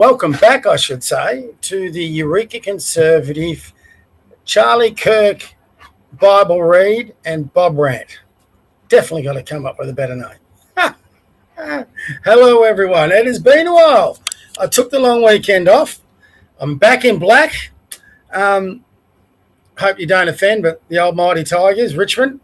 Welcome back, I should say, to the Eureka Conservative Charlie Kirk Bible read and Bob Rant. Definitely got to come up with a better name. Hello, everyone. It has been a while. I took the long weekend off. I'm back in black. Hope you don't offend, but the old mighty Tigers, Richmond,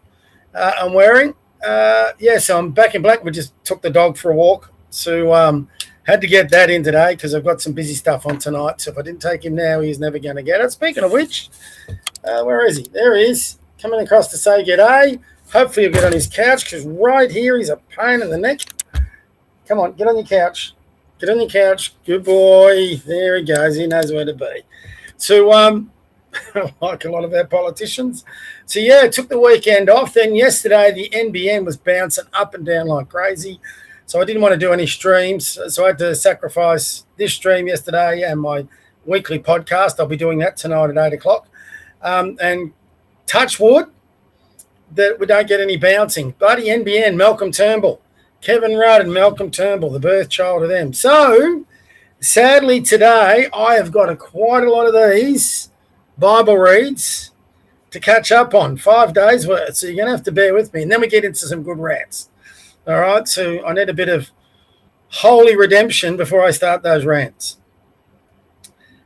I'm wearing. So I'm back in black. We just took the dog for a walk. So had to get that in today because I've got some busy stuff on tonight. So if I didn't take him now, he's never going to get it. Speaking of which, where is he? There he is, coming across to say g'day. Hopefully he'll get on his couch because right here he's a pain in the neck. Come on, get on your couch. Get on your couch. Good boy. There he goes. He knows where to be. So, like a lot of our politicians. So, yeah, took the weekend off. Then yesterday the NBN was bouncing up and down like crazy. So I didn't want to do any streams. So I had to sacrifice this stream yesterday and my weekly podcast. I'll be doing that tonight at 8 o'clock. And touch wood that we don't get any bouncing. Bloody NBN, Malcolm Turnbull. Kevin Rudd and Malcolm Turnbull, the birth child of them. So, sadly today, I have got quite a lot of these Bible reads to catch up on. 5 days worth. So you're going to have to bear with me. And then we get into some good rants. All right, so I need a bit of holy redemption before I start those rants.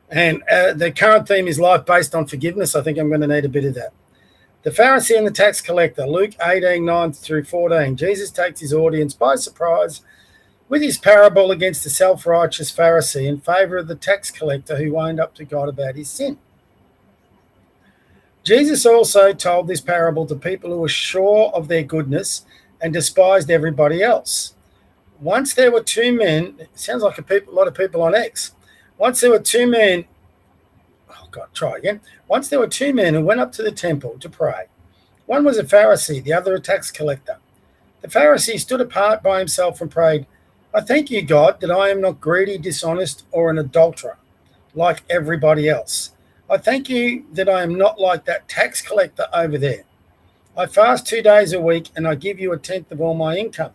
And the current theme is life based on forgiveness. I think I'm going to need a bit of that. The Pharisee and the tax collector, Luke 18:9 through 14. Jesus takes his audience by surprise with his parable against the self-righteous Pharisee in favor of the tax collector who owned up to God about his sin. Jesus also told this parable to people who were sure of their goodness and despised everybody else. Once there were two men, it sounds like a lot of people on X. Once there were two men who went up to the temple to pray. One was a Pharisee, the other a tax collector. The Pharisee stood apart by himself and prayed, I thank you, God, that I am not greedy, dishonest, or an adulterer, like everybody else. I thank you that I am not like that tax collector over there. I fast 2 days a week and I give you 1/10 of all my income.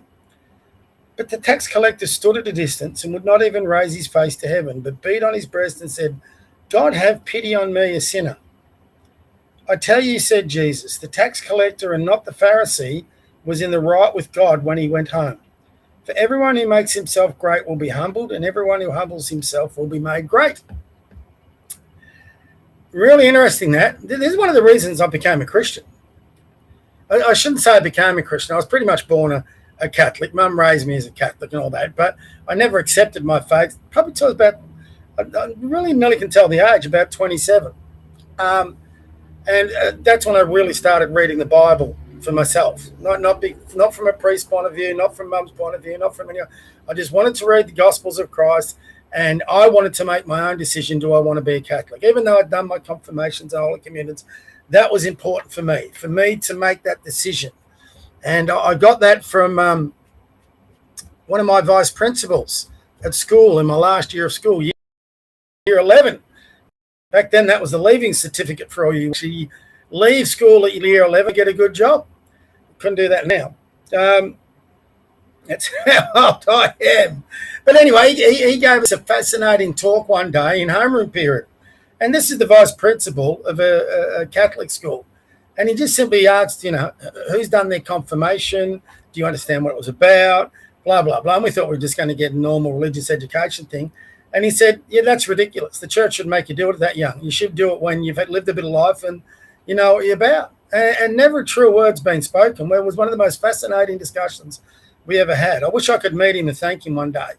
But the tax collector stood at a distance and would not even raise his face to heaven, but beat on his breast and said, God, have pity on me, a sinner. I tell you, said Jesus, the tax collector and not the Pharisee was in the right with God when he went home. For everyone who makes himself great will be humbled, and everyone who humbles himself will be made great. Really interesting that. This is one of the reasons I became a Christian. I shouldn't say I became a Christian. I was pretty much born a Catholic. Mum raised me as a Catholic and all that, but I never accepted my faith. Probably till about, I really nearly can tell the age, about 27. And that's when I really started reading the Bible for myself. Not from a priest's point of view, not from Mum's point of view, not from any. I just wanted to read the Gospels of Christ, and I wanted to make my own decision. Do I want to be a Catholic? Even though I'd done my confirmations and Holy Communions, that was important for me to make that decision. And I got that from one of my vice principals at school in my last year of school, year 11. Back then, that was the leaving certificate for all you. You leave school at year 11, get a good job. Couldn't do that now. That's how old I am. But anyway, he gave us a fascinating talk one day in homeroom period. And this is the vice principal of a Catholic school. And he just simply asked, who's done their confirmation? Do you understand what it was about? Blah, blah, blah. And we thought we were just going to get a normal religious education thing. And he said, yeah, that's ridiculous. The church should make you do it that young. You should do it when you've lived a bit of life and you know what you're about. And never a true word's been spoken. It was one of the most fascinating discussions we ever had. I wish I could meet him and thank him one day.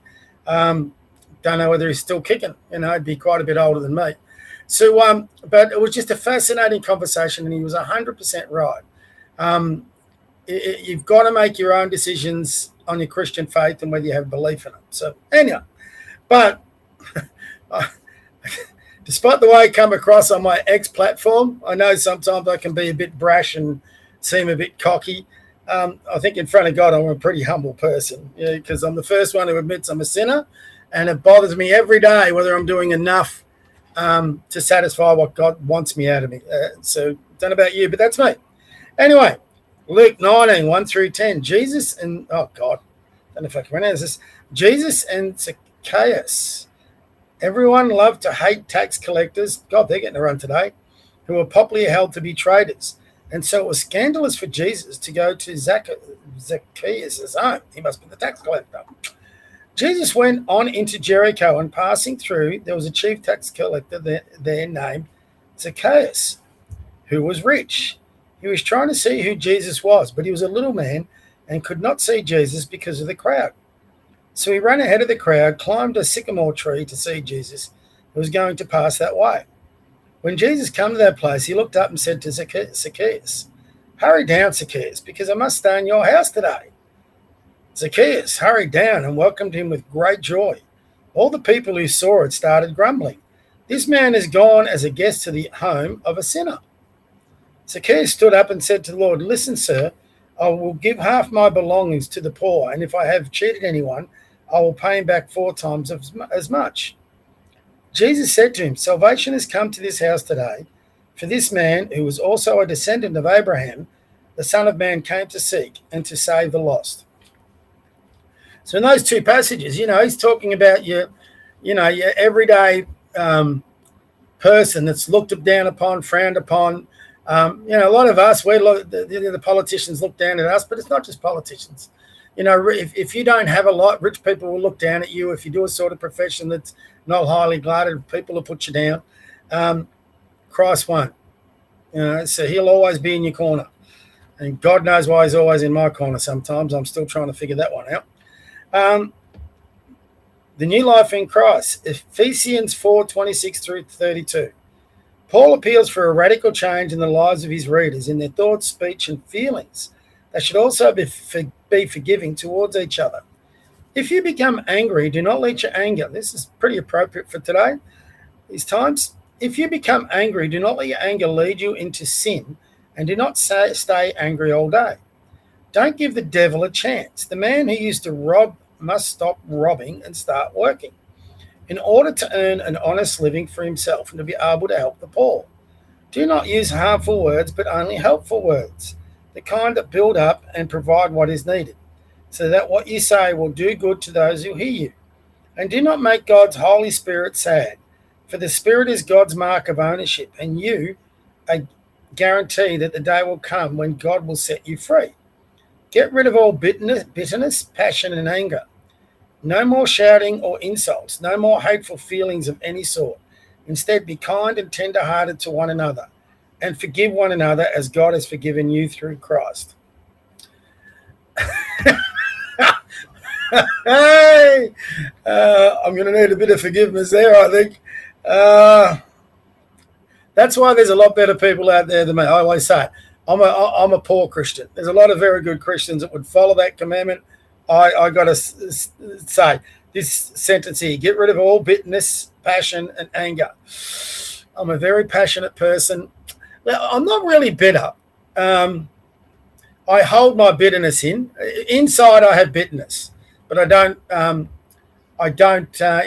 Don't know whether he's still kicking. He'd be quite a bit older than me. So, but it was just a fascinating conversation, and he was 100% right. You've got to make your own decisions on your Christian faith and whether you have belief in it. So, anyhow, but despite the way I come across on my X platform, I know sometimes I can be a bit brash and seem a bit cocky. I think in front of God, I'm a pretty humble person, because I'm the first one who admits I'm a sinner, and it bothers me every day whether I'm doing enough to satisfy what God wants me out of me. So, don't know about you, but that's me. Anyway, Luke 19, 1 through 10. Jesus and, oh God, I don't know if I can pronounce this. Jesus and Zacchaeus Everyone loved to hate tax collectors. God, they're getting a run today, who were popularly held to be traitors. And so it was scandalous for Jesus to go to Zacchaeus' home. He must be the tax collector. Jesus went on into Jericho, and passing through, there was a chief tax collector there named Zacchaeus, who was rich. He was trying to see who Jesus was, but he was a little man and could not see Jesus because of the crowd. So he ran ahead of the crowd, climbed a sycamore tree to see Jesus, who was going to pass that way. When Jesus came to that place, he looked up and said to Zacchaeus, "Hurry down, Zacchaeus, because I must stay in your house today." Zacchaeus hurried down and welcomed him with great joy. All the people who saw it started grumbling. "This man has gone as a guest to the home of a sinner." Zacchaeus stood up and said to the Lord, "Listen, sir, I will give half my belongings to the poor, and if I have cheated anyone, I will pay him back 4 times as much." Jesus said to him, "Salvation has come to this house today, for this man, who was also a descendant of Abraham, the Son of Man came to seek and to save the lost." So in those two passages, he's talking about your everyday person that's looked down upon, frowned upon. A lot of us, the politicians look down at us, but it's not just politicians. If you don't have a lot, rich people will look down at you. If you do a sort of profession that's not highly graded, people will put you down. Christ won't. So he'll always be in your corner. And God knows why he's always in my corner sometimes. I'm still trying to figure that one out. The new life in Christ, Ephesians 4:26 through 32. Paul appeals for a radical change in the lives of his readers, in their thoughts, speech, and feelings. They should also be forgiving towards each other. If you become angry, do not let your anger. This is pretty appropriate for today, these times. If you become angry, do not let your anger lead you into sin, and do not stay angry all day. Don't give the devil a chance. The man who used to rob must stop robbing and start working, in order to earn an honest living for himself and to be able to help the poor. Do not use harmful words, but only helpful words, the kind that build up and provide what is needed, so that what you say will do good to those who hear you. And do not make God's Holy Spirit sad, for the Spirit is God's mark of ownership, and you a guarantee that the day will come when God will set you free. Get rid of all bitterness, passion, and anger. No more shouting or insults, no more hateful feelings of any sort. Instead, be kind and tender-hearted to one another, and forgive one another as God has forgiven you through Christ. Hey, I'm going to need a bit of forgiveness there, I think. That's why there's a lot better people out there than me. I always say, I'm a poor Christian. There's a lot of very good Christians that would follow that commandment. I got to say this sentence here: get rid of all bitterness, passion, and anger. I'm a very passionate person. Now, I'm not really bitter. I hold my bitterness inside. I have bitterness, but I don't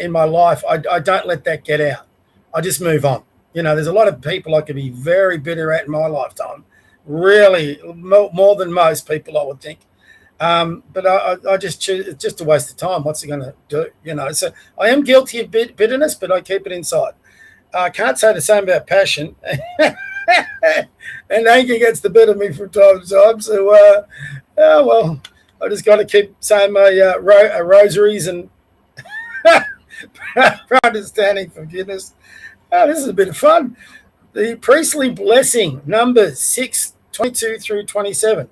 in my life. I don't let that get out. I just move on. There's a lot of people I could be very bitter at in my lifetime. Really, more than most people, I would think. But I just choose. It's just a waste of time. What's it going to do? So I am guilty of bitterness, but I keep it inside. I can't say the same about passion. And anger gets the better of me from time to time. So, I just got to keep saying my rosaries and understanding forgiveness. This is a bit of fun. The priestly blessing, Numbers 6:22 through 27.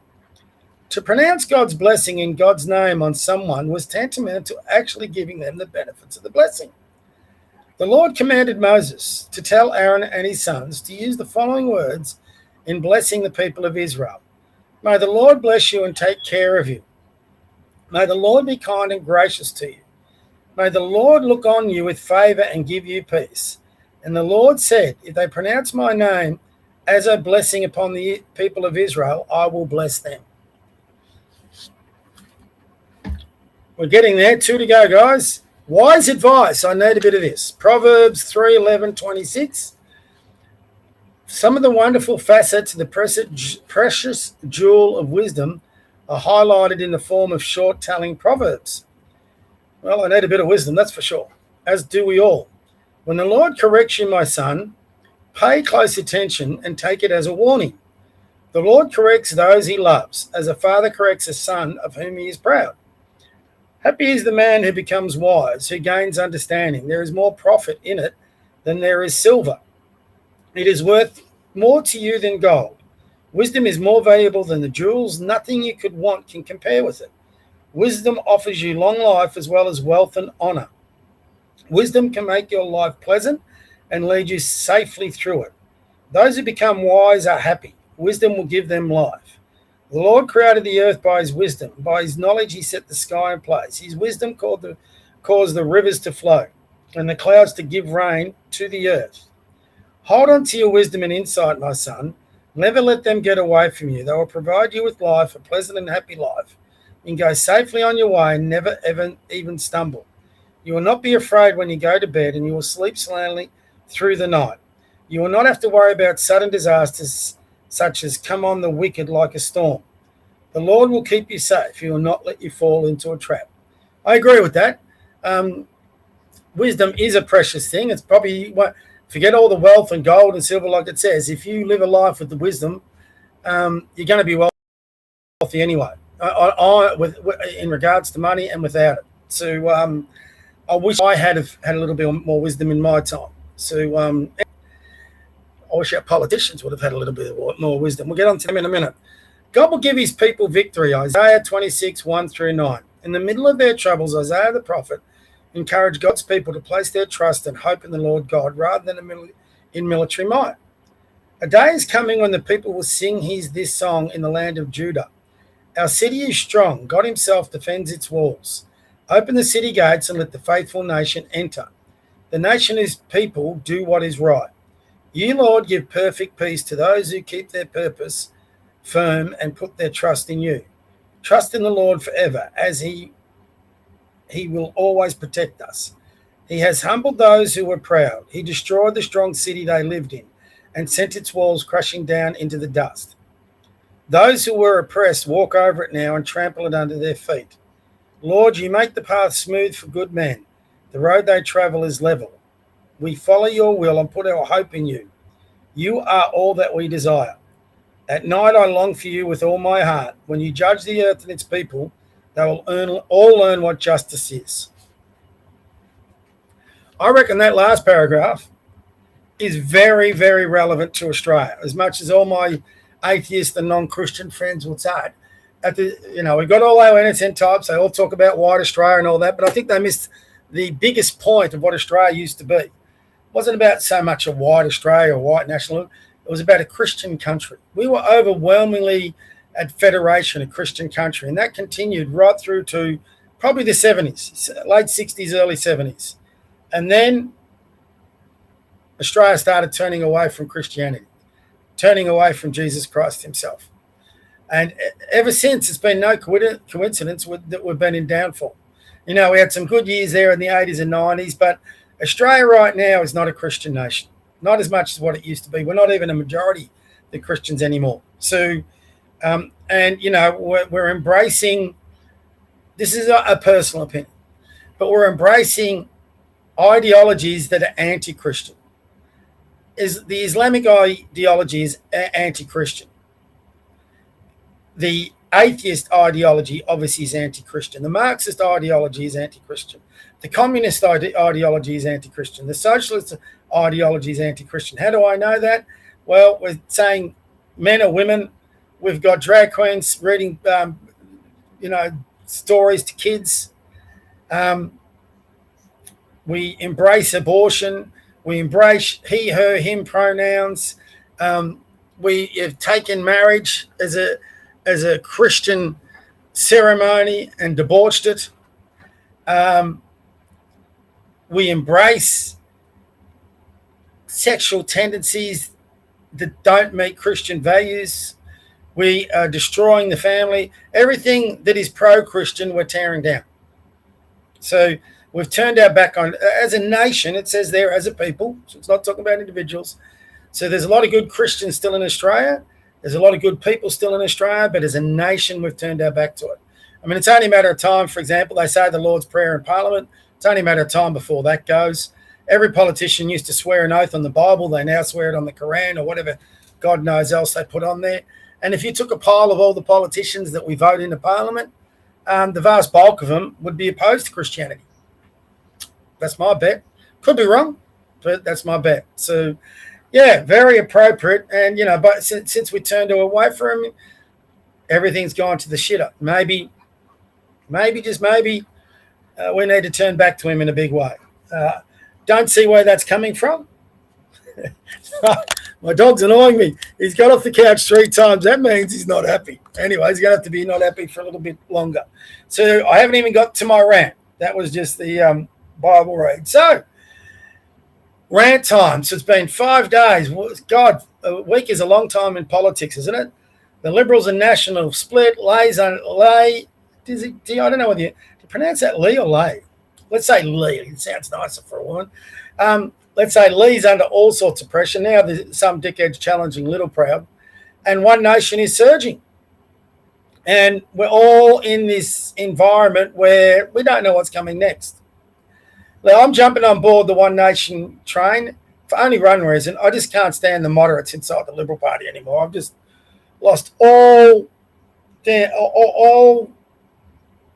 To pronounce God's blessing in God's name on someone was tantamount to actually giving them the benefits of the blessing. The Lord commanded Moses to tell Aaron and his sons to use the following words in blessing the people of Israel. May the Lord bless you and take care of you. May the Lord be kind and gracious to you. May the Lord look on you with favor and give you peace. And the Lord said, if they pronounce my name as a blessing upon the people of Israel, I will bless them. We're getting there. 2 to go, guys. Wise advice. I need a bit of this. Proverbs 3:11-26. Some of the wonderful facets of the precious jewel of wisdom are highlighted in the form of short telling proverbs. Well, I need a bit of wisdom, that's for sure, as do we all. When the Lord corrects you, my son, pay close attention and take it as a warning. The Lord corrects those he loves, as a father corrects a son of whom he is proud. Happy is the man who becomes wise, who gains understanding. There is more profit in it than there is silver. It is worth more to you than gold. Wisdom is more valuable than the jewels. Nothing you could want can compare with it. Wisdom offers you long life as well as wealth and honor. Wisdom can make your life pleasant and lead you safely through it. Those who become wise are happy. Wisdom will give them life. The Lord created the earth by his wisdom. By his knowledge he set the sky in place. His wisdom caused the rivers to flow and the clouds to give rain to the earth. Hold on to your wisdom and insight, my son. Never let them get away from you. They will provide you with life, a pleasant and happy life. You can go safely on your way and never ever even stumble. You will not be afraid when you go to bed, and you will sleep soundly through the night. You will not have to worry about sudden disasters such as come on the wicked like a storm. The Lord will keep you safe. He will not let you fall into a trap. I agree with that. Wisdom is a precious thing. It's probably, forget all the wealth and gold and silver, like it says. If you live a life with the wisdom, you're going to be wealthy anyway, in regards to money and without it. So I wish I had a little bit more wisdom in my time. So I wish our politicians would have had a little bit more wisdom. We'll get on to them in a minute. God will give his people victory. Isaiah 26, 1-9. In the middle of their troubles, Isaiah the prophet encouraged God's people to place their trust and hope in the Lord God rather than in military might. A day is coming when the people will sing this song in the land of Judah. Our city is strong. God himself defends its walls. Open the city gates and let the faithful nation enter. The nation whose people do what is right. You, Lord, give perfect peace to those who keep their purpose firm and put their trust in you. Trust in the Lord forever, as he will always protect us. He has humbled those who were proud. He destroyed the strong city they lived in and sent its walls crashing down into the dust. Those who were oppressed walk over it now and trample it under their feet. Lord, you make the path smooth for good men. The road they travel is level. We follow your will and put our hope in you. You are all that we desire. At night I long for you with all my heart. When you judge the earth and its people, they will all learn what justice is. I reckon that last paragraph is very, very relevant to Australia, as much as all my atheist and non-Christian friends would say. We've got all our innocent types. They all talk about white Australia and all that, but I think they missed the biggest point of what Australia used to be. It wasn't about so much a white Australia or white nationalism. It was about a Christian country. We were overwhelmingly at federation, a Christian country, and that continued right through to probably the 70s, late 60s, early 70s. And then Australia started turning away from Christianity, turning away from Jesus Christ himself. And ever since, it's been no coincidence that we've been in downfall. We had some good years there in the 80s and 90s, but Australia right now is not a Christian nation, not as much as what it used to be. We're not even a majority of Christians anymore. So, we're embracing, this is a personal opinion, but we're embracing ideologies that are anti-Christian. The Islamic ideology is anti-Christian. The atheist ideology obviously is anti-Christian. The Marxist ideology is anti-Christian. The communist ideology is anti-Christian. The socialist ideology is anti-Christian. How do I know that? Well, we're saying men or women. We've got drag queens reading, stories to kids. We embrace abortion. We embrace he, her, him pronouns. We have taken marriage as a Christian ceremony and debauched it. We embrace sexual tendencies that don't meet Christian values. We are destroying the family. Everything that is pro-Christian, we're tearing down. So we've turned our back on, as a nation, it says there, as a people, so it's not talking about individuals. So there's a lot of good Christians still in Australia. There's a lot of good people still in Australia, but as a nation, we've turned our back to it. I mean, it's only a matter of time. For example, they say the Lord's Prayer in Parliament. It's only a matter of time before that goes. every politician used to swear an oath on the Bible. They now swear it on the Quran or whatever God knows else they put on there. And if you took a poll of all the politicians that we vote into Parliament, the vast bulk of them would be opposed to Christianity. That's my bet. Could be wrong, but that's my bet. So, yeah, very appropriate. And, but since we turned away from him, everything's gone to the shitter. Maybe, just maybe, we need to turn back to him in a big way. Don't see where that's coming from. My dog's annoying me. He's got off the couch 3 times. That means he's not happy. Anyway, he's going to have to be not happy for a little bit longer. So I haven't even got to my rant. That was just the Bible read. So, rant time. So it's been 5 days. God, a week is a long time in politics, isn't it? The Liberals and National split. I don't know whether you pronounce that Lee or Lay. Let's say Lee. It sounds nicer for a woman. Let's say Lee's under all sorts of pressure. Now there's some dickheads challenging Little Proud. And One Nation is surging. And we're all in this environment where we don't know what's coming next. Now, I'm jumping on board the One Nation train for only one reason. I just can't stand the moderates inside the Liberal Party anymore. I've just lost all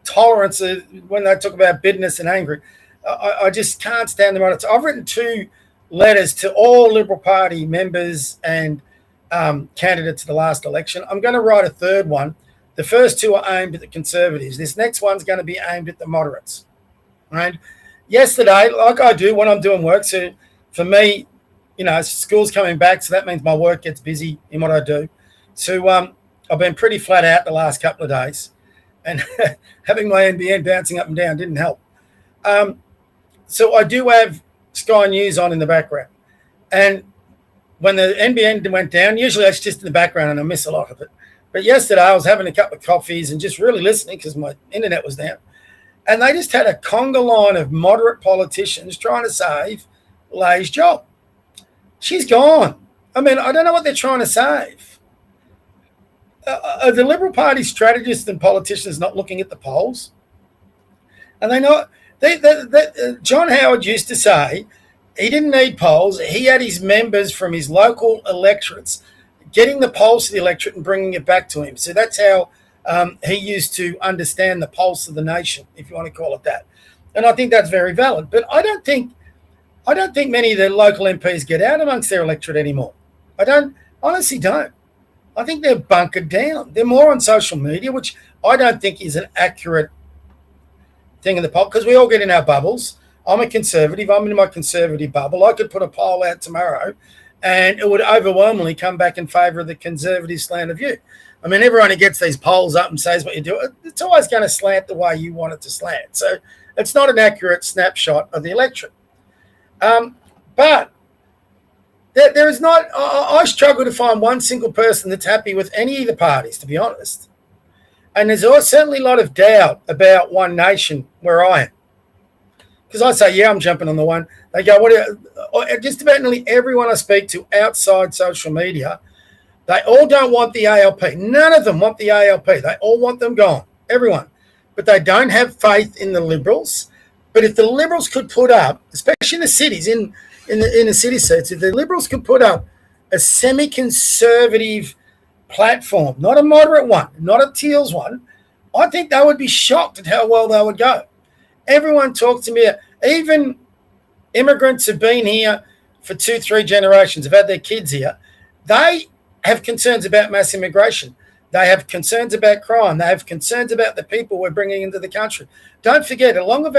tolerance when they talk about bitterness and anger. I just can't stand the moderates. I've written 2 letters to all Liberal Party members and candidates to the last election. I'm going to write a 3rd one. The first 2 are aimed at the Conservatives. This next one's going to be aimed at the moderates. Right? Yesterday, like I do when I'm doing work, so for me, school's coming back, so that means my work gets busy in what I do. So I've been pretty flat out the last couple of days, and having my NBN bouncing up and down didn't help. So I do have Sky News on in the background. And when the NBN went down, usually it's just in the background and I miss a lot of it. But yesterday I was having a couple of coffees and just really listening because my internet was down. And they just had a conga line of moderate politicians trying to save Lay's job. She's gone. I mean, I don't know what they're trying to save. Are the Liberal Party strategists and politicians not looking at the polls? And they know... John Howard used to say he didn't need polls. He had his members from his local electorates getting the pulse of the electorate and bringing it back to him. So that's how he used to understand the pulse of the nation, if you want to call it that. And I think that's very valid. But I don't think many of the local MPs get out amongst their electorate anymore. Honestly don't. I think they're bunkered down. They're more on social media, which I don't think is an accurate thing in the poll, because we all get in our bubbles. I'm a Conservative. I'm in my Conservative bubble. I could put a poll out tomorrow and it would overwhelmingly come back in favour of the Conservative slant of view. I mean, everyone who gets these polls up and says what you do, it's always going to slant the way you want it to slant. So it's not an accurate snapshot of the electorate. But there is not, I struggle to find one single person that's happy with any of the parties, to be honest. And there's certainly a lot of doubt about One Nation where I am. Because I say, yeah, I'm jumping on the one. They go, just about nearly everyone I speak to outside social media, they all don't want the ALP. None of them want the ALP. They all want them gone, everyone. But they don't have faith in the Liberals. But if the Liberals could put up, especially in the cities, in the city seats, if the Liberals could put up a semi-conservative platform, not a moderate one, not a Teals one, I think they would be shocked at how well they would go. Everyone talks to me, even immigrants have been here for 2-3 generations, have had their kids here. They have concerns about mass immigration. They have concerns about crime. They have concerns about the people we're bringing into the country. Don't forget, a lot of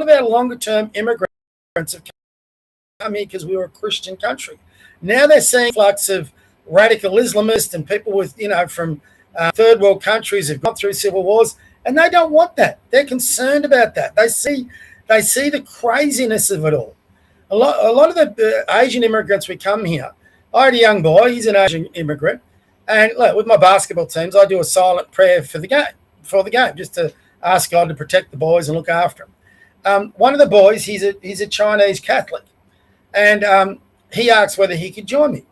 our longer-term immigrants have come here because we were a Christian country. Now they're seeing flux of radical Islamists and people with, from third world countries who've gone through civil wars, and they don't want that. They're concerned about that. They see the craziness of it all. A lot of the Asian immigrants we come here. I had a young boy. He's an Asian immigrant, and look, with my basketball teams, I do a silent prayer for the game, just to ask God to protect the boys and look after them. One of the boys, he's a Chinese Catholic, and he asked whether he could join me.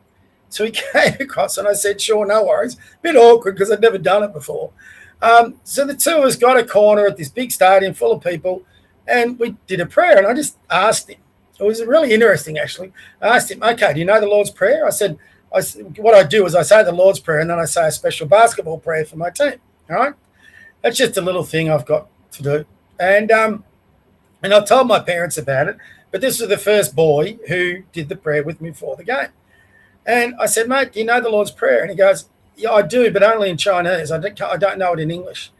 So he came across, and I said, sure, no worries. A bit awkward because I'd never done it before. So the two of us got a corner at this big stadium full of people, and we did a prayer, and I just asked him, It was really interesting, actually. I asked him, okay, do you know the Lord's Prayer? I said, what I do is I say the Lord's Prayer and then I say a special basketball prayer for my team. All right? That's just a little thing I've got to do. And I told my parents about it, but this was the first boy who did the prayer with me for the game. And I said, mate, do you know the Lord's Prayer? And he goes, yeah, I do, but only in Chinese. I don't know it in English.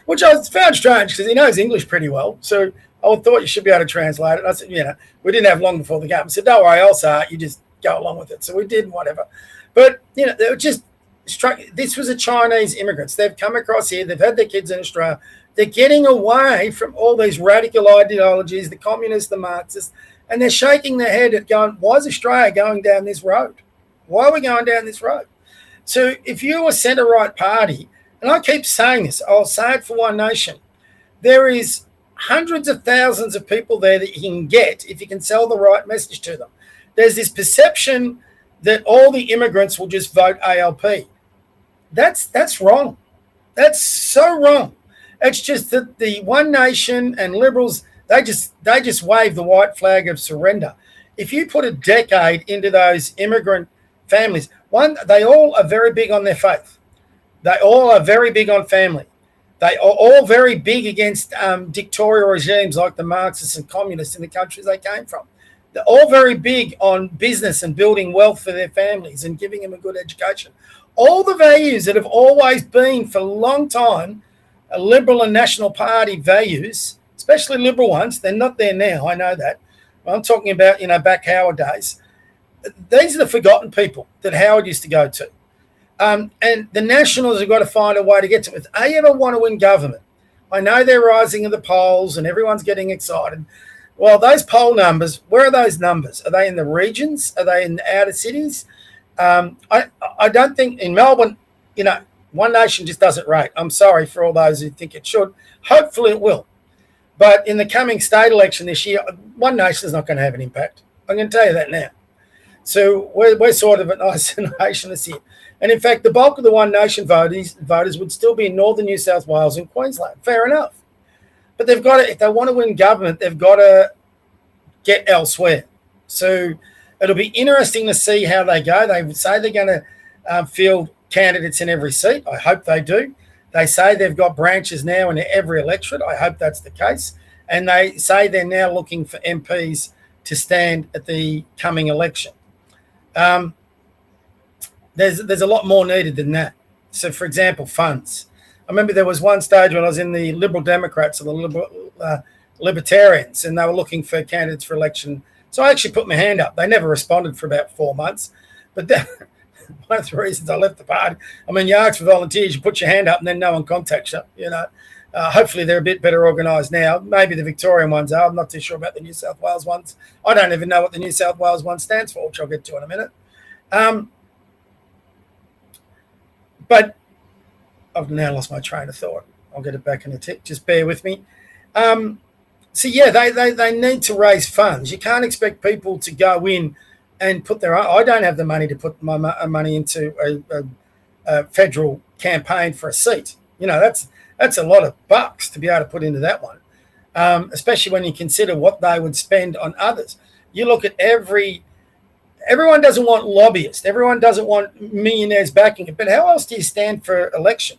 Which I found strange because he knows English pretty well. So I thought you should be able to translate it. And I said, we didn't have long before the game. I said, don't worry, I'll say it. You just go along with it. So we did and whatever. But, they were just struck. This was a Chinese immigrants. They've come across here. They've had their kids in Australia. They're getting away from all these radical ideologies, the communists, the Marxists, and they're shaking their head at going, why is Australia going down this road? Why are we going down this road? So if you're a centre-right party, and I keep saying this, I'll say it for One Nation, there is hundreds of thousands of people there that you can get if you can sell the right message to them. There's this perception that all the immigrants will just vote ALP. That's wrong. That's so wrong. It's just that the One Nation and Liberals, they just wave the white flag of surrender. If you put a decade into those immigrant families, they all are very big on their faith. They all are very big on family. They are all very big against dictatorial regimes like the Marxists and communists in the countries they came from. They're all very big on business and building wealth for their families and giving them a good education. All the values that have always been for a long time Liberal and National Party values, especially Liberal ones, they're not there now, I know that. I'm talking about, back Howard days. These are the forgotten people that Howard used to go to. And the Nationals have got to find a way to get to it. If they ever want to win government, I know they're rising in the polls and everyone's getting excited. Well, those poll numbers, where are those numbers? Are they in the regions? Are they in the outer cities? I don't think in Melbourne, One Nation just doesn't rate. I'm sorry for all those who think it should. Hopefully it will. But in the coming state election this year, One Nation is not going to have an impact. I'm going to tell you that now. So we're sort of an isolation this year. And in fact, the bulk of the One Nation voters would still be in northern New South Wales and Queensland. Fair enough. But they've got to, if they want to win government, they've got to get elsewhere. So it'll be interesting to see how they go. They say they're going to field candidates in every seat. I hope they do. They say they've got branches now in every electorate. I hope that's the case. And they say they're now looking for MPs to stand at the coming election. There's a lot more needed than that. So, for example, funds. I remember there was one stage when I was in the Liberal Democrats or the Libertarians, and they were looking for candidates for election. So I actually put my hand up. They never responded for about 4 months. But one of the reasons I left the party, you ask for volunteers, you put your hand up, and then no one contacts you, Hopefully they're a bit better organised now. Maybe the Victorian ones are. I'm not too sure about the New South Wales ones. I don't even know what the New South Wales one stands for, which I'll get to in a minute. But I've now lost my train of thought. I'll get it back in a tick. Just bear with me. So, yeah, they need to raise funds. You can't expect people to go in and put their own. I don't have the money to put my money into a federal campaign for a seat. That's a lot of bucks to be able to put into that one, especially when you consider what they would spend on others. You look at everyone doesn't want lobbyists. Everyone doesn't want millionaires backing it. But how else do you stand for election?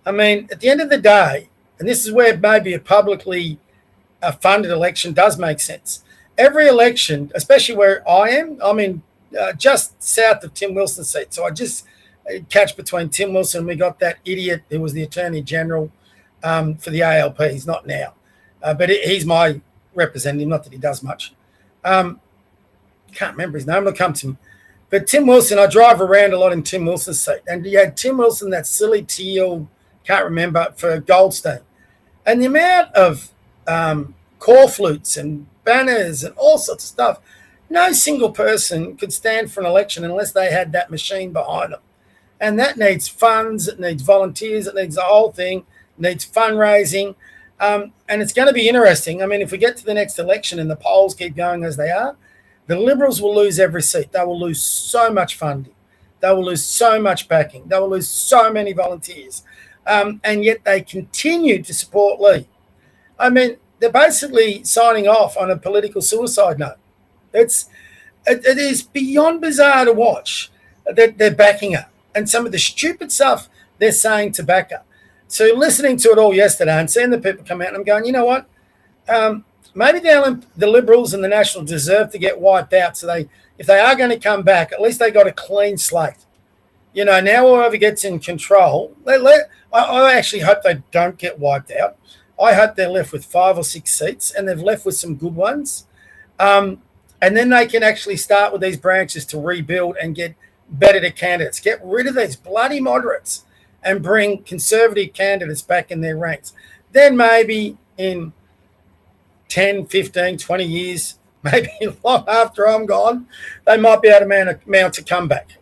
At the end of the day, and this is where maybe a publicly funded election does make sense. Every election, especially where I am, just south of Tim Wilson's seat. So I just catch between Tim Wilson and we got that idiot who was the Attorney General for the ALP. He's not now. But he's my representative, not that he does much. Can't remember his name. It'll come to me. But Tim Wilson, I drive around a lot in Tim Wilson's seat. And you had Tim Wilson, that silly teal, can't remember, for Goldstein. And the amount of call flutes and banners and all sorts of stuff, no single person could stand for an election unless they had that machine behind them. And that needs funds, it needs volunteers, it needs the whole thing, it needs fundraising. And it's going to be interesting. If we get to the next election and the polls keep going as they are, the Liberals will lose every seat. They will lose so much funding. They will lose so much backing. They will lose so many volunteers. And yet they continue to support Lee. they're basically signing off on a political suicide note. It is beyond bizarre to watch that they're backing up, and some of the stupid stuff they're saying to back up. So listening to it all yesterday and seeing the people come out, and I'm going, you know what? Maybe the Liberals and the Nationals deserve to get wiped out. So if they are going to come back, at least they got a clean slate. You know, now whoever gets in control, I actually hope they don't get wiped out. I hope they're left with 5 or 6 seats, and they've left with some good ones. And then they can actually start with these branches to rebuild and get better candidates. Get rid of these bloody moderates and bring conservative candidates back in their ranks. Then maybe in 10, 15, 20 years, maybe long after I'm gone, they might be able to mount a comeback.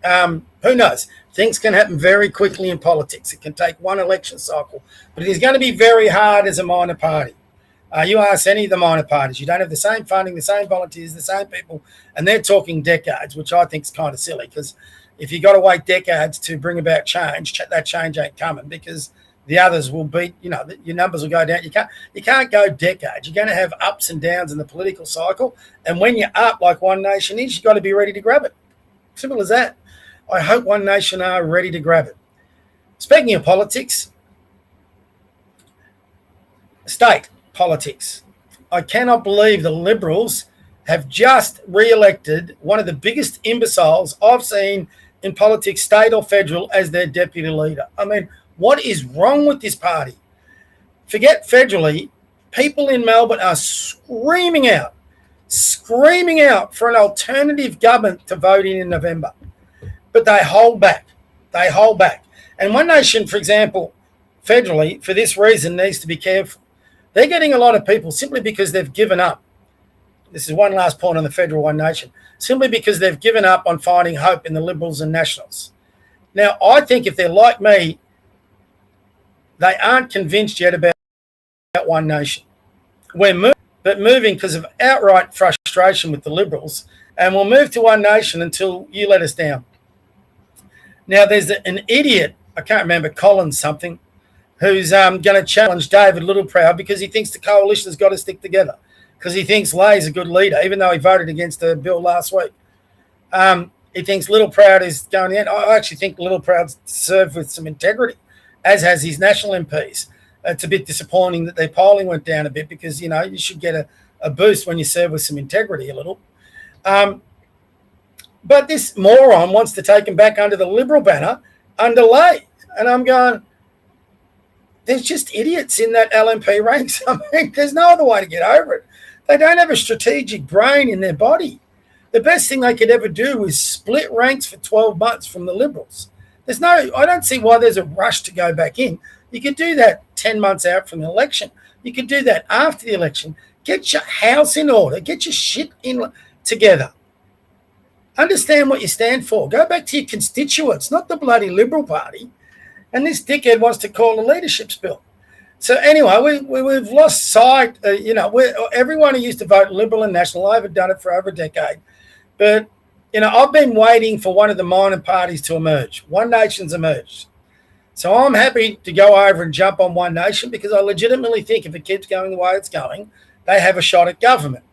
Who knows? Things can happen very quickly in politics. It can take one election cycle, but it is going to be very hard as a minor party. You ask any of the minor parties, you don't have the same funding, the same volunteers, the same people, and they're talking decades, which I think is kind of silly, because if you've got to wait decades to bring about change, that change ain't coming, because the others will beat, your numbers will go down. You can't go decades. You're going to have ups and downs in the political cycle, and when you're up like One Nation is, you've got to be ready to grab it. Simple as that. I hope One Nation are ready to grab it. Speaking of politics, state politics. I cannot believe the Liberals have just re-elected one of the biggest imbeciles I've seen in politics, state or federal, as their deputy leader. I mean, what is wrong with this party? Forget federally, people in Melbourne are screaming out for an alternative government to vote in November. But they hold back. And One Nation, for example, federally, for this reason, needs to be careful. They're getting a lot of people simply because they've given up. This is one last point on the federal One Nation. Simply because they've given up on finding hope in the Liberals and Nationals. Now, I think if they're like me, they aren't convinced yet about One Nation. We're moving because of outright frustration with the Liberals, and we'll move to One Nation until you let us down. Now, there's an idiot, I can't remember, Collins something, who's going to challenge David Littleproud because he thinks the coalition's got to stick together, because he thinks Lay's a good leader, even though he voted against the bill last week. He thinks Littleproud is going in. I actually think Littleproud's served with some integrity, as has his national MPs. It's a bit disappointing that their polling went down a bit, because, you should get a boost when you serve with some integrity a little. But this moron wants to take him back under the Liberal banner under Lay. And I'm going, there's just idiots in that LNP ranks. I mean, there's no other way to get over it. They don't have a strategic brain in their body. The best thing they could ever do is split ranks for 12 months from the Liberals. I don't see why there's a rush to go back in. You could do that 10 months out from the election. You could do that after the election. Get your house in order. Get your shit in together. Understand what you stand for. Go back to your constituents, not the bloody Liberal Party. And this dickhead wants to call a leadership spill. So anyway, we've lost sight. Everyone who used to vote Liberal and National, I've done it for over a decade. But, I've been waiting for one of the minor parties to emerge. One Nation's emerged. So I'm happy to go over and jump on One Nation, because I legitimately think if it keeps going the way it's going, they have a shot at government.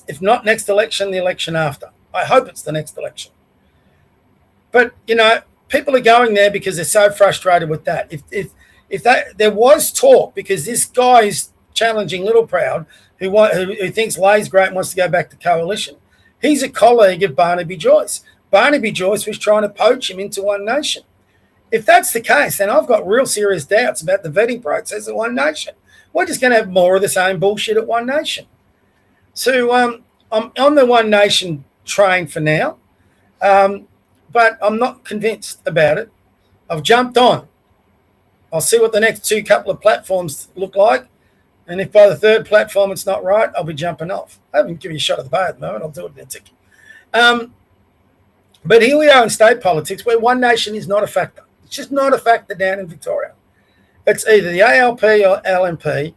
If not next election, the election after. I hope it's the next election. But, people are going there because they're so frustrated with that. If there was talk, because this guy is challenging Littleproud, who thinks Lay's great and wants to go back to coalition. He's a colleague of Barnaby Joyce. Barnaby Joyce was trying to poach him into One Nation. If that's the case, then I've got real serious doubts about the vetting process at One Nation. We're just going to have more of the same bullshit at One Nation. So I'm on the One Nation train for now, but I'm not convinced about it. I've jumped on. I'll see what the next couple of platforms look like, and if by the third platform it's not right, I'll be jumping off. I haven't given you a shot at the bar at the moment. I'll do it in a tick. But here we are in state politics, where One Nation is not a factor. It's just not a factor down in Victoria. It's either the ALP or LNP.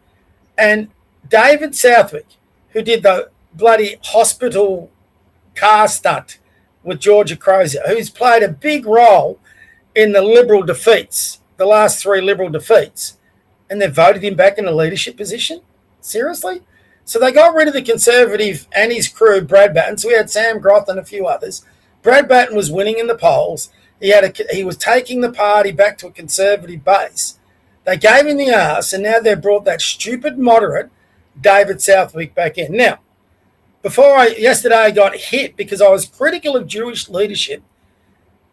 And David Southwick, who did the bloody hospital car stunt with Georgia Crozier, who's played a big role in the Liberal defeats, the last 3 Liberal defeats, and they voted him back in a leadership position. Seriously? So they got rid of the Conservative and his crew, Brad Batten. So we had Sam Groth and a few others. Brad Batten was winning in the polls. He was taking the party back to a Conservative base. They gave him the arse, and now they've brought that stupid moderate David Southwick back in. Now, yesterday I got hit because I was critical of Jewish leadership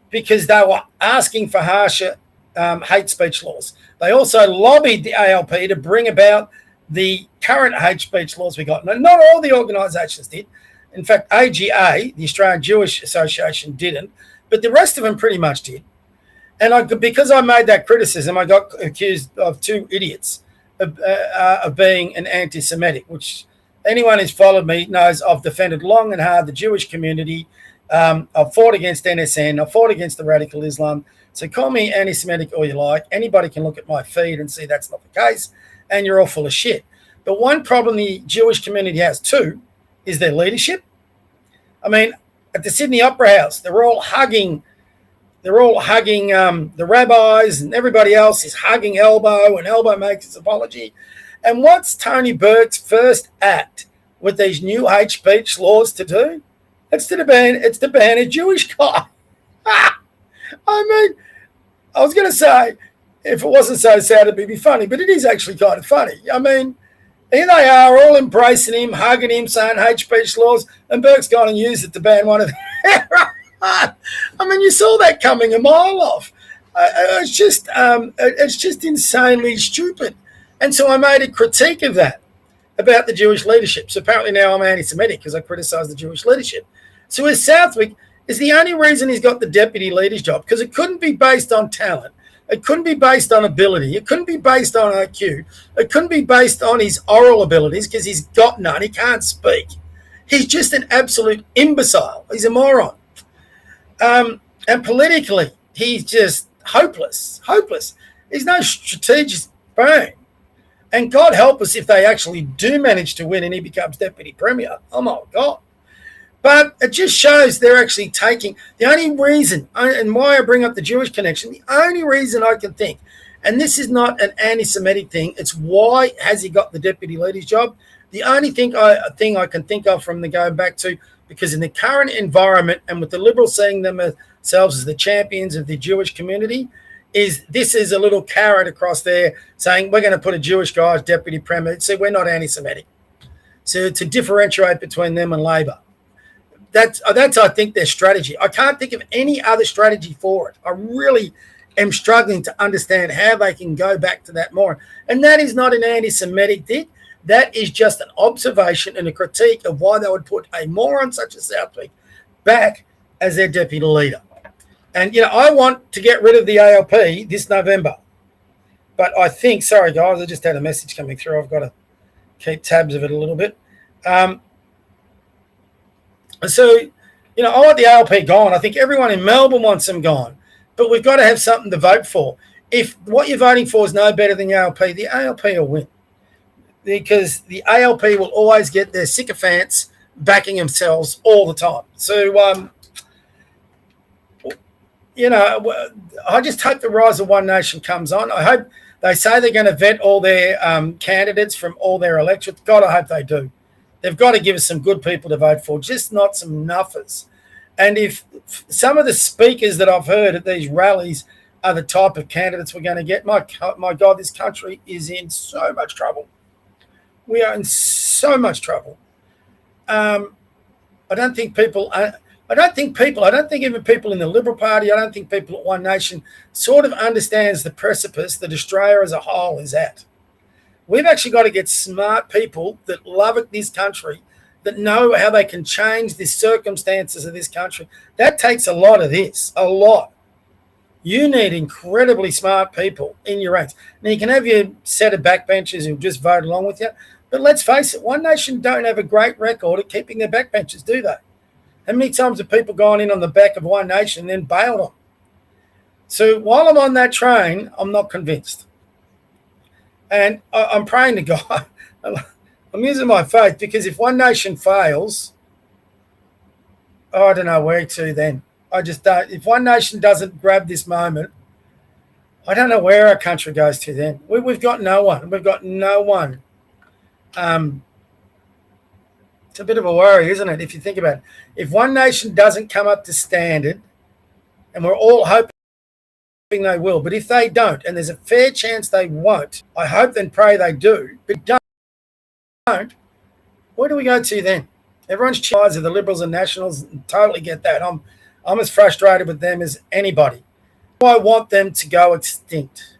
because they were asking for harsher hate speech laws. They also lobbied the ALP to bring about the current hate speech laws we got. Now, not all the organisations did. In fact, AGA, the Australian Jewish Association, didn't, but the rest of them pretty much did. And because I made that criticism, I got accused of two idiots of being an anti-Semitic, which anyone who's followed me knows I've defended long and hard the Jewish community. I've fought against NSN. I've fought against the radical Islam. So call me anti-Semitic all you like. Anybody can look at my feed and see that's not the case, and you're all full of shit. But one problem the Jewish community has too is their leadership. I mean, at the Sydney Opera House, they're all hugging the rabbis, and everybody else is hugging Elbow, and Elbow makes his apology. And what's Tony Burke's first act with these new hate speech laws to do? It's to ban a Jewish guy. I mean, I was going to say, if it wasn't so sad, it'd be funny, but it is actually kind of funny. I mean, here they are all embracing him, hugging him, saying hate speech laws, and Burke's gone and used it to ban one of them. I mean, you saw that coming a mile off. It's just insanely stupid. And so I made a critique of that about the Jewish leadership. So apparently now I'm anti-Semitic because I criticise the Jewish leadership. So as Southwick is the only reason he's got the deputy leader's job, because it couldn't be based on talent. It couldn't be based on ability. It couldn't be based on IQ. It couldn't be based on his oral abilities because he's got none. He can't speak. He's just an absolute imbecile. He's a moron. And politically, he's just hopeless. He's no strategic brain. And God help us if they actually do manage to win and he becomes deputy premier. Oh, my God. But it just shows they're actually taking the only reason, and why I bring up the Jewish connection, the only reason I can think, and this is not an anti-Semitic thing, it's why has he got the deputy leader's job? The only thing I can think of from the going back to, because in the current environment and with the Liberals seeing themselves as the champions of the Jewish community, is this is a little carrot across there saying we're going to put a Jewish guy as deputy premier. So we're not anti-Semitic. So to differentiate between them and Labor. That's I think their strategy. I can't think of any other strategy for it. I really am struggling to understand how they can go back to that more. And that is not an anti-Semitic thing. That is just an observation and a critique of why they would put a moron such as Southwick back as their deputy leader. And, I want to get rid of the ALP this November. But I think, sorry, guys, I just had a message coming through. I've got to keep tabs of it a little bit. So, I want the ALP gone. I think everyone in Melbourne wants them gone. But we've got to have something to vote for. If what you're voting for is no better than the ALP will win. Because the ALP will always get their sycophants backing themselves all the time. So, I just hope the rise of One Nation comes on. I hope they say they're going to vet all their candidates from all their electorates. God, I hope they do. They've got to give us some good people to vote for, just not some nuffers. And if some of the speakers that I've heard at these rallies are the type of candidates we're going to get, my God, this country is in so much trouble. We are in so much trouble. I don't think even people in the Liberal Party, I don't think people at One Nation sort of understands the precipice that Australia as a whole is at. We've actually got to get smart people that love this country, that know how they can change the circumstances of this country. That takes a lot of this, a lot. You need incredibly smart people in your ranks. Now, you can have your set of backbenchers who just vote along with you, but let's face it, One Nation don't have a great record at keeping their backbenchers, do they? How many times have people gone in on the back of One Nation and then bailed on? So while I'm on that train, I'm not convinced. And I'm praying to God. I'm using my faith because if One Nation fails, I don't know where to then. I just don't. If One Nation doesn't grab this moment, I don't know where our country goes to then. We've got no one. We've got no one It's a bit of a worry, isn't it, if you think about it? If One Nation doesn't come up to standard, and we're all hoping they will, but if they don't, and there's a fair chance they won't, I hope and pray they do, but don't, where do we go to then? Everyone's cheers of the Liberals and Nationals, totally get that. I'm as frustrated with them as anybody. Do I want them to go extinct?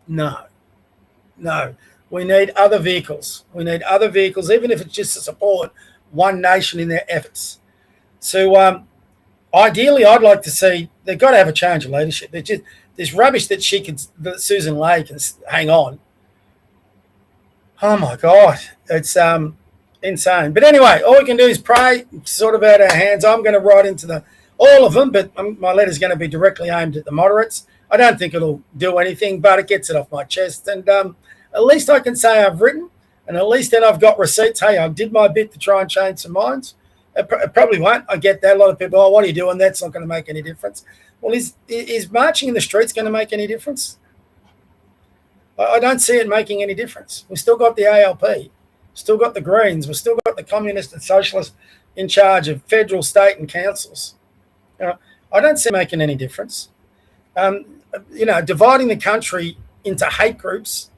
No. We need other vehicles. Even if it's just to support One Nation in their efforts. So ideally, I'd like to see, they've got to have a change of leadership. There's rubbish that Susan Ley can hang on. Oh my God, it's insane. But anyway, all we can do is pray, sort of out our hands. I'm going to write into all of them, but my letter's going to be directly aimed at the moderates. I don't think it'll do anything, but it gets it off my chest. And at least I can say I've written, and at least then I've got receipts. Hey, I did my bit to try and change some minds. It probably won't. I get that. A lot of people, what are you doing? That's not going to make any difference. Well, is marching in the streets going to make any difference? I don't see it making any difference. We've still got the ALP, still got the Greens, we've still got the Communists and Socialists in charge of federal, state and councils. I don't see it making any difference. Dividing the country into hate groups,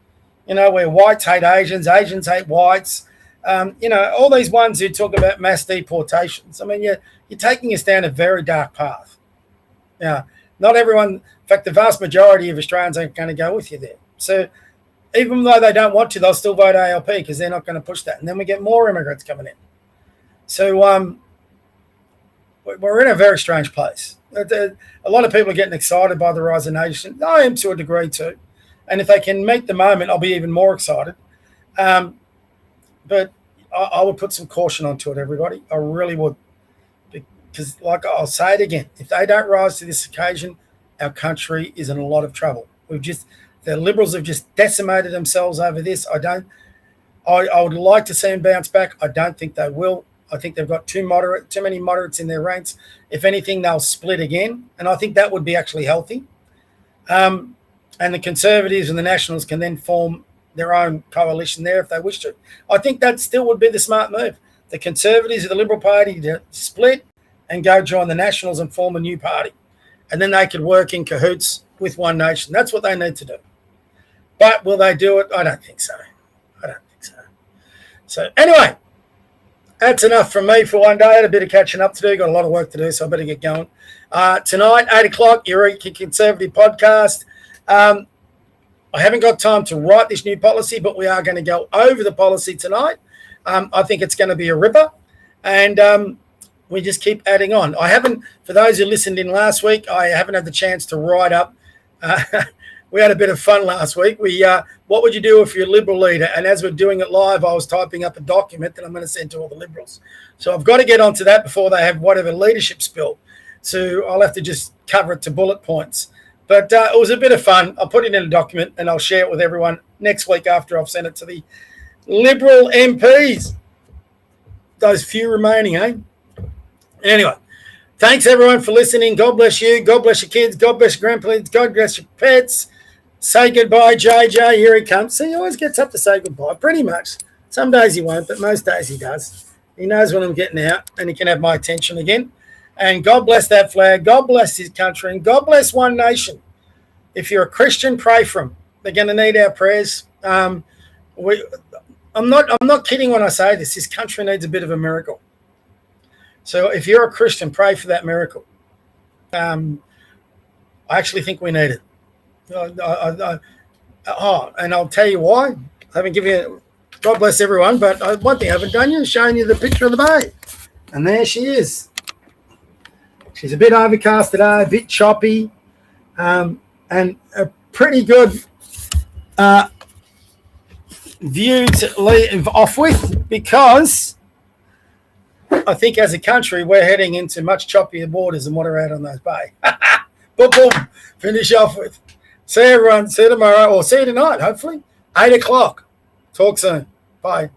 where whites hate Asians, Asians hate whites, all these ones who talk about mass deportations. I mean, you're taking us down a very dark path. Not everyone, in fact, the vast majority of Australians aren't going to go with you there. So even though they don't want to, they'll still vote ALP because they're not going to push that. And then we get more immigrants coming in. So we're in a very strange place. A lot of people are getting excited by the rise of nation. I am to a degree too. And if they can meet the moment, I'll be even more excited. But I would put some caution onto it, everybody. I really would. Because, like I'll say it again, if they don't rise to this occasion, our country is in a lot of trouble. The Liberals have just decimated themselves over this. I would like to see them bounce back. I don't think they will. I think they've got too many moderates in their ranks. If anything, they'll split again. And I think that would be actually healthy. And the Conservatives and the Nationals can then form their own coalition there if they wish to. I think that still would be the smart move. The Conservatives of the Liberal Party to split and go join the Nationals and form a new party. And then they could work in cahoots with One Nation. That's what they need to do. But will they do it? I don't think so. So anyway, that's enough from me for one day. I had a bit of catching up to do. Got a lot of work to do, so I better get going. Tonight, 8 o'clock, Eureka Conservative podcast. I haven't got time to write this new policy, but we are going to go over the policy tonight. I think it's going to be a ripper. And we just keep adding on. For those who listened in last week, I haven't had the chance to write up. We had a bit of fun last week. What would you do if you're a Liberal leader? And as we're doing it live, I was typing up a document that I'm going to send to all the Liberals. So I've got to get onto that before they have whatever leadership spill. So I'll have to just cover it to bullet points. But it was a bit of fun. I'll put it in a document and I'll share it with everyone next week after I've sent it to the Liberal MPs. Those few remaining, eh? Anyway, thanks everyone for listening. God bless you. God bless your kids. God bless your grandparents. God bless your pets. Say goodbye, JJ. Here he comes. See, he always gets up to say goodbye, pretty much. Some days he won't, but most days he does. He knows when I'm getting out and he can have my attention again. And God bless that flag. God bless his country. And God bless One Nation. If you're a Christian, pray for them. They're going to need our prayers. I'm not kidding when I say this. This country needs a bit of a miracle. So if you're a Christian, pray for that miracle. I actually think we need it. And I'll tell you why. I haven't given you, God bless everyone, but one thing I haven't done yet is showing you the picture of the bay. And there she is. She's a bit overcast today, a bit choppy, and a pretty good view to leave off with, because I think as a country we're heading into much choppier waters than what are out on those bay. Boom, boom. Finish off with. See everyone. See you tomorrow, or see you tonight, hopefully. 8 o'clock. Talk soon. Bye.